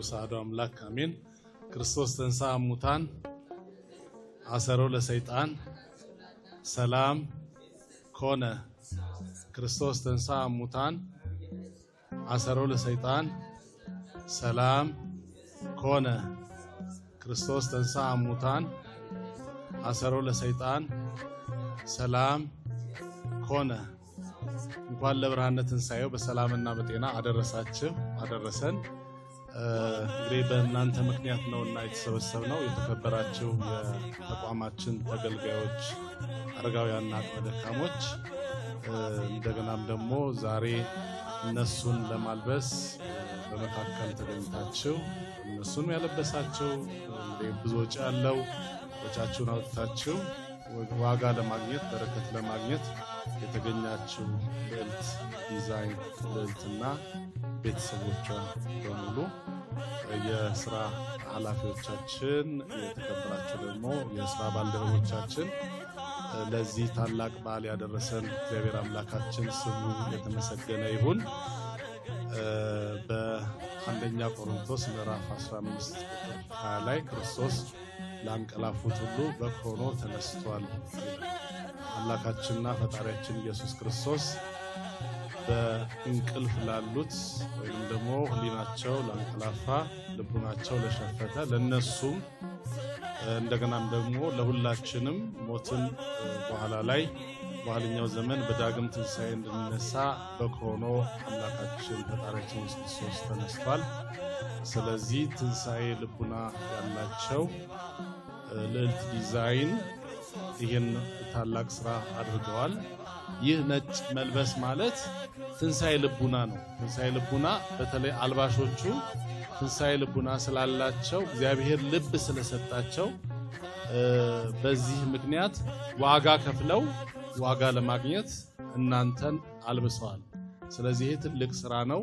ቅዱስ አሐዱ አምላክ አሜን። ክርስቶስ ተንሥአ እሙታን አሰሮ ለሰይጣን ሰላም ኮነ። ክርስቶስ ተንሥአ እሙታን አሰሮ ለሰይጣን ሰላም ኮነ። ክርስቶስ ተንሥአ እሙታን አሰሮ ለሰይጣን ሰላም ኮነ። እንኳን ለብርሃነ ትንሣኤው በሰላምና በጤና አደረሳችሁ አደረሰን። እንግዲህ በእናንተ ምክንያት ነውና የተሰበሰብነው። የተከበራችሁ የተቋማችን ተገልጋዮች፣ አረጋውያንና አቅመ ደካሞች፣ እንደገናም ደግሞ ዛሬ እነሱን ለማልበስ በመካከል ተገኝታችሁ እነሱን ያለበሳችሁ ብዙ ወጪ ያለው ወጫችሁን አውጥታችሁ ዋጋ ለማግኘት በረከት ለማግኘት የተገኛችሁ ልዕልት ዲዛይን ልዕልትና ቤተሰቦቿ በሙሉ የስራ ኃላፊዎቻችን፣ የተከበራችሁ ደግሞ የስራ ባልደረቦቻችን ለዚህ ታላቅ በዓል ያደረሰን እግዚአብሔር አምላካችን ስሙ የተመሰገነ ይሁን። በአንደኛ ቆሮንቶስ ምዕራፍ 15 ቁጥር 20 ላይ ክርስቶስ ላንቀላፉት ሁሉ በኩር ሆኖ ተነስቷል። አምላካችንና ፈጣሪያችን ኢየሱስ ክርስቶስ በእንቅልፍ ላሉት ወይም ደግሞ ሕሊናቸው ላንቀላፋ ልቡናቸው ለሸፈተ ለነሱም እንደገናም ደግሞ ለሁላችንም ሞትን በኋላ ላይ በኋለኛው ዘመን በዳግም ትንሣኤ እንድንነሳ በኩር ሆኖ አምላካችን ፈጣሪያችን ኢየሱስ ክርስቶስ ተነስቷል። ስለዚህ ትንሣኤ ልቡና ያላቸው ልዕልት ዲዛይን ይህን ታላቅ ስራ አድርገዋል። ይህ ነጭ መልበስ ማለት ትንሣኤ ልቡና ነው። ትንሣኤ ልቡና በተለይ አልባሾቹ ትንሣኤ ልቡና ስላላቸው እግዚአብሔር ልብ ስለሰጣቸው በዚህ ምክንያት ዋጋ ከፍለው ዋጋ ለማግኘት እናንተን አልብሰዋል። ስለዚህ ይህ ትልቅ ስራ ነው።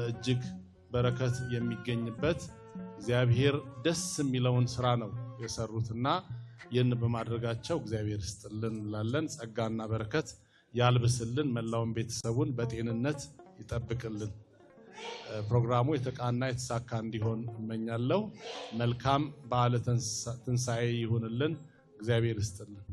እጅግ በረከት የሚገኝበት እግዚአብሔር ደስ የሚለውን ስራ ነው የሰሩትና ይህን በማድረጋቸው እግዚአብሔር ይስጥልን እንላለን። ጸጋና በረከት ያልብስልን፣ መላውን ቤተሰቡን በጤንነት ይጠብቅልን። ፕሮግራሙ የተቃና የተሳካ እንዲሆን እመኛለሁ። መልካም በዓለ ትንሣኤ ይሁንልን። እግዚአብሔር ይስጥልን።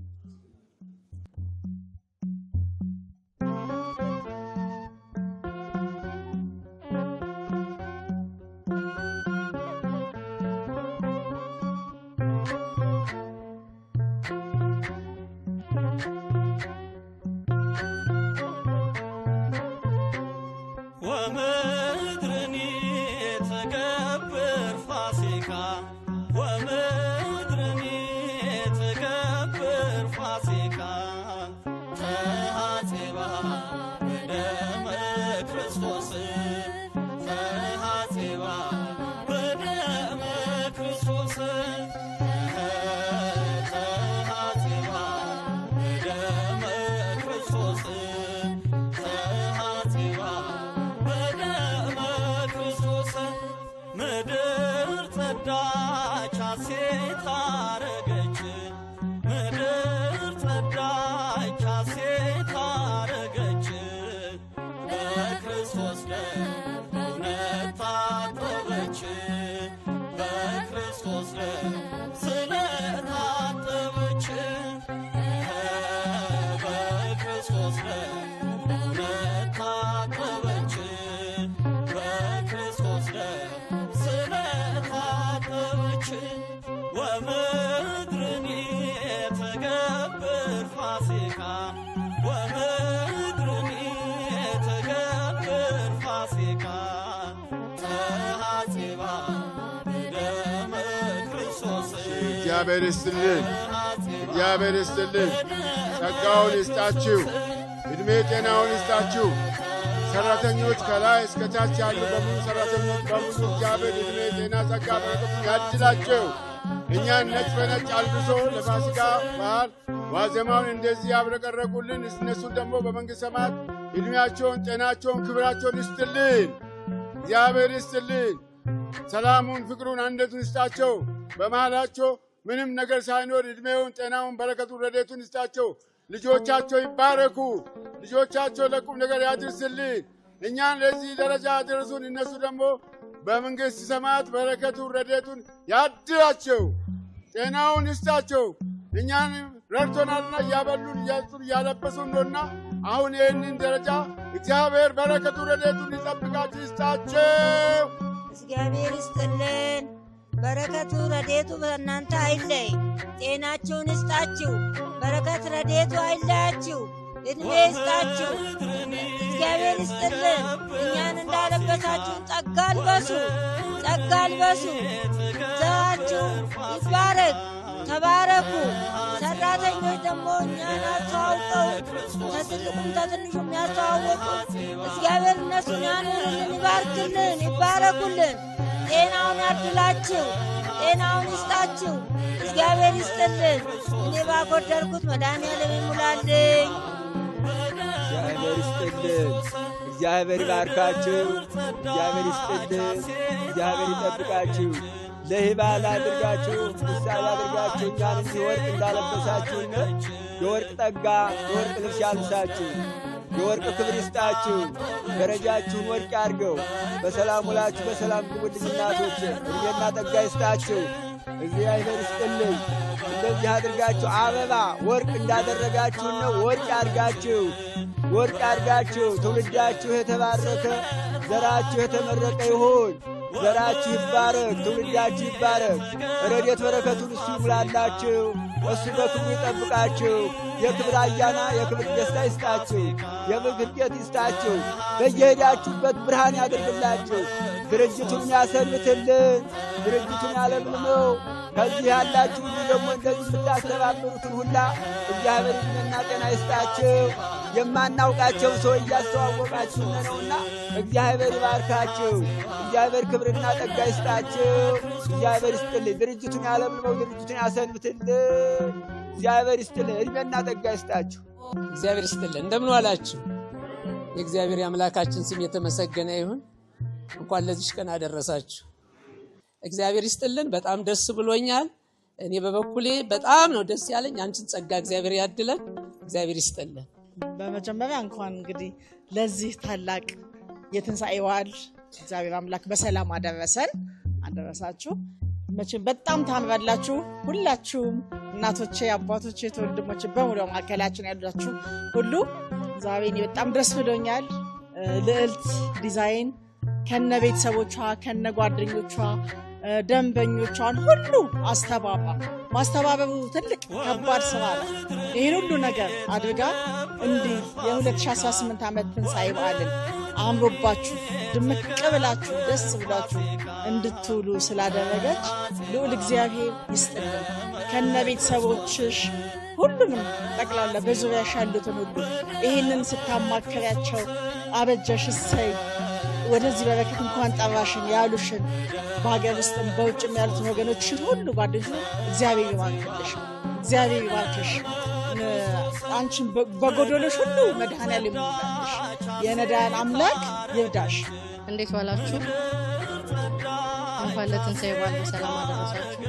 እግዚአብሔር ይስጥልን፣ እግዚአብሔር ይስጥልን። ጸጋውን ይስጣችሁ፣ እድሜ ጤናውን ይስጣችሁ። ሰራተኞች ከላይ እስከ ታች ያሉ በሙሉ ሰራተኞች በሙሉ እግዚአብሔር እድሜ ጤና ጸጋ በረከቱን ያድላቸው። እኛን ነጭ በነጭ አልብሶ ለፋሲካ በዓል ዋዜማውን እንደዚህ ያብረቀረቁልን፣ እነሱን ደግሞ በመንግሥተ ሰማያት እድሜያቸውን፣ ጤናቸውን፣ ክብራቸውን ይስጥልን። እግዚአብሔር ይስጥልን። ሰላሙን፣ ፍቅሩን፣ አንድነቱን ይስጣቸው። በመሃላቸው ምንም ነገር ሳይኖር እድሜውን፣ ጤናውን፣ በረከቱን፣ ረድኤቱን ይስጣቸው። ልጆቻቸው ይባረኩ። ልጆቻቸው ለቁም ነገር ያድርስልን። እኛን ለዚህ ደረጃ ያደረሱን እነሱ ደግሞ በመንግሥተ ሰማያት በረከቱን ረድኤቱን ያድላቸው፣ ጤናውን ይስጣቸው። እኛን ረድቶናልና እያበሉን እያጡን እያለበሱን ነውና አሁን ይህንን ደረጃ እግዚአብሔር በረከቱን ረድኤቱን ይጠብቃችሁ ይስጣቸው። እግዚአብሔር ይስጥልን። በረከቱ ረድኤቱ በእናንተ አይለይ። ጤናችሁን ይስጣችሁ። በረከት ረድኤቱ አይለያችሁ። እድሜ ይስጣችሁ። እግዚአብሔር ይስጥልን። እኛን እንዳለበሳችሁ ጸጋ አልበሱ፣ ጸጋ አልበሱ። ዘራችሁ ይባረክ፣ ተባረኩ። ሰራተኞች ደግሞ እኛን አስተዋውቀው ከትልቁም ከትንሹም ያስተዋወቁ እግዚአብሔር እነሱን ያኑርልን፣ ይባርክልን፣ ይባረኩልን። ጤናውን ያድላችሁ፣ ጤናውን ይስጣችሁ። እግዚአብሔር ይስጥልን። እኔ ባጎደልኩት መድኃኒዓለም ይሙላልኝ። እግዚአብሔር ይስጥልን። እግዚአብሔር ይባርካችሁ። እግዚአብሔር ይስጥልን። እግዚአብሔር ይጠብቃችሁ። ለሂባል አድርጋችሁ ምሳሌ አድርጋችሁ እኛን እንዲህ ወርቅ እንዳለበሳችሁን የወርቅ ጠጋ የወርቅ ልብስ ያልብሳችሁ፣ የወርቅ ክብር ይስጣችሁ። ደረጃችሁን ወርቅ ያድርገው። በሰላም ውላችሁ በሰላም ግቡልኝ እናቶች። እድሜና ጠጋ ይስጣችሁ። እግዚአብሔር ይስጥልኝ። እንደዚህ አድርጋችሁ አበባ ወርቅ እንዳደረጋችሁን ነው ወርቅ ያድርጋችሁ፣ ወርቅ ያድርጋችሁ። ትውልዳችሁ የተባረከ ዘራችሁ የተመረቀ ይሁን። ዘራችሁ ይባረክ፣ ትውልዳችሁ ይባረክ። ረድኤት በረከቱን እሱ ይሙላላችሁ፣ እሱ በክብሩ ይጠብቃችሁ። የክብር አያና የክብር ደስታ ይስጣችሁ፣ የምግብ ጌጥ ይስጣችሁ። በየሄዳችሁበት ብርሃን ያድርግላችሁ። ድርጅቱን ያሰንብትልን፣ ድርጅቱን ያለምልመው። ከዚህ ያላችሁ ደግሞ እንደዚህ የምታስተባብሩትን ሁላ እግዚአብሔር ዕድሜና ጤና ይስጣችሁ። የማናውቃቸው ሰው እያስተዋወቃችሁ ነውና እግዚአብሔር ይባርካችሁ። እግዚአብሔር ክብርና ጠጋ ይስጣችሁ። እግዚአብሔር ይስጥልን። ድርጅቱን ያለምልመው፣ ድርጅቱን ያሰንብትልን። እግዚአብሔር ይስጥልን። ዕድሜና ጠጋ ይስጣችሁ። እግዚአብሔር ይስጥልን። እንደምን ዋላችሁ? የእግዚአብሔር የአምላካችን ስም የተመሰገነ ይሁን። እንኳን ለዚህ ቀን አደረሳችሁ። እግዚአብሔር ይስጥልን። በጣም ደስ ብሎኛል። እኔ በበኩሌ በጣም ነው ደስ ያለኝ። አንቺን ጸጋ እግዚአብሔር ያድለን። እግዚአብሔር ይስጥልን። በመጀመሪያ እንኳን እንግዲህ ለዚህ ታላቅ የትንሣኤ በዓል እግዚአብሔር አምላክ በሰላም አደረሳችሁ። መቼም በጣም ታምራላችሁ። ሁላችሁም እናቶቼ፣ አባቶቼ፣ ወንድሞቼ በሙሉ ማዕከላችን ያላችሁ ሁሉ ዛሬ እኔ በጣም ደስ ብሎኛል። ልዕልት ዲዛይን ከነ ቤተሰቦቿ ከነ ጓደኞቿ ደንበኞቿን ሁሉ ማስተባበሩ ትልቅ ከባድ ስራ ነው። ይህን ሁሉ ነገር አድርጋ እንዲህ የ2018 ዓመት ትንሣኤ በዓልን አምሮባችሁ ድምቅ ብላችሁ ደስ ብላችሁ እንድትውሉ ስላደረገች ልዑል እግዚአብሔር ይስጥልን። ከነ ቤተሰቦችሽ ሁሉንም ጠቅላላ በዙሪያሽ ያሉትን ሁሉ ይህንን ስታማከሪያቸው አበጀሽ እሰይ ወደዚህ በረከት እንኳን ጠራሽን ያሉሽን በሀገር ውስጥም በውጭም ያሉትን ወገኖችሽን ሁሉ ጓደኞች እግዚአብሔር ይባርክልሽ፣ እግዚአብሔር ይባርክሽ። አንቺን በጎዶሎሽ ሁሉ መድኃኔዓለም ይሙላልሽ። የነዳያን አምላክ ይርዳሽ። እንዴት ዋላችሁ? እንኳን ለትንሣኤ በዓል በሰላም አደረሳችሁ።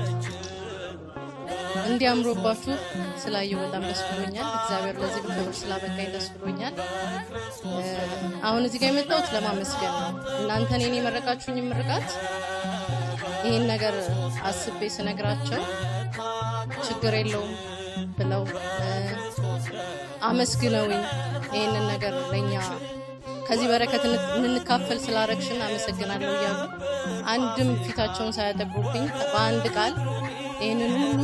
እንዲያምሮባችሁ ስላየው በጣም ደስ ብሎኛል። እግዚአብሔር ለዚህ ክብር ስላበቃኝ ደስ ብሎኛል። አሁን እዚህ ጋር የመጣሁት ለማመስገን ነው። እናንተ እኔን የመረቃችሁኝ ምርቃት ይህን ነገር አስቤ ስነግራቸው ችግር የለውም ብለው አመስግነውኝ ይህንን ነገር ለእኛ ከዚህ በረከት እንካፈል ስላረግሽን አመሰግናለሁ እያሉ አንድም ፊታቸውን ሳያጠቁብኝ በአንድ ቃል ይህንን ሁሉ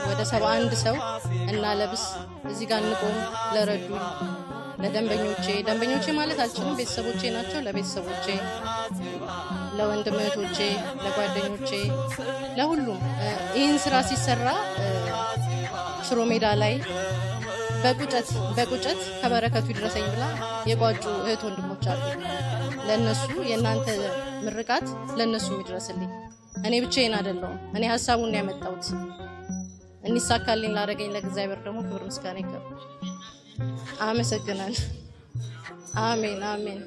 ወደ 71 ሰው እና ለብስ እዚህ ጋር እንቆም ለረዱኝ ደንበኞቼ ማለት አልችልም፣ ቤተሰቦቼ ናቸው። ለቤተሰቦቼ፣ ለወንድም እህቶቼ፣ ለጓደኞቼ፣ ለሁሉም ይህን ስራ ሲሰራ ሽሮ ሜዳ ላይ በቁጨት ከበረከቱ ይድረሰኝ ብላ የቋጩ እህት ወንድሞች አሉ። ለነሱ የእናንተ ምርቃት ለነሱ ይድረስልኝ። እኔ ብቻዬን አይደለሁም። እኔ ሀሳቡን ያመጣሁት እንዲሳካልኝ ላደረገኝ ለእግዚአብሔር ደግሞ ክብር ምስጋና ይገባል። አመሰግናለሁ። አሜን አሜን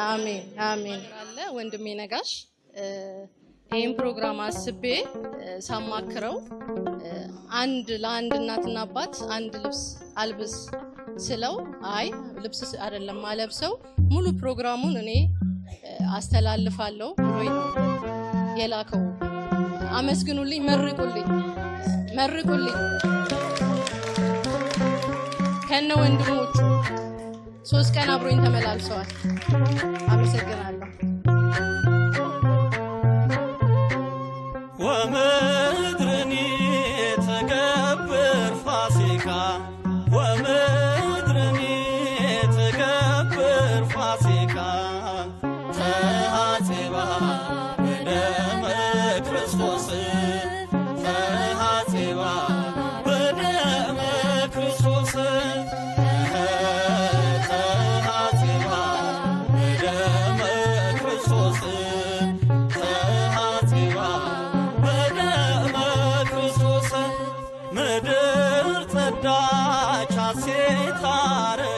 አሜን አሜን። አለ ወንድሜ ነጋሽ ይህን ፕሮግራም አስቤ ሳማክረው ለአንድ እናትና አባት አንድ ልብስ አልብስ ስለው አይ ልብስ አይደለም አለብሰው ሙሉ ፕሮግራሙን እኔ አስተላልፋለሁ ብሎኝ ነው የላከው። አመስግኑልኝ፣ መርቁልኝ ከነ ወንድሞቹ 3 ቀን አብሮኝ ተመላልሰዋል። አመሰግናለሁ።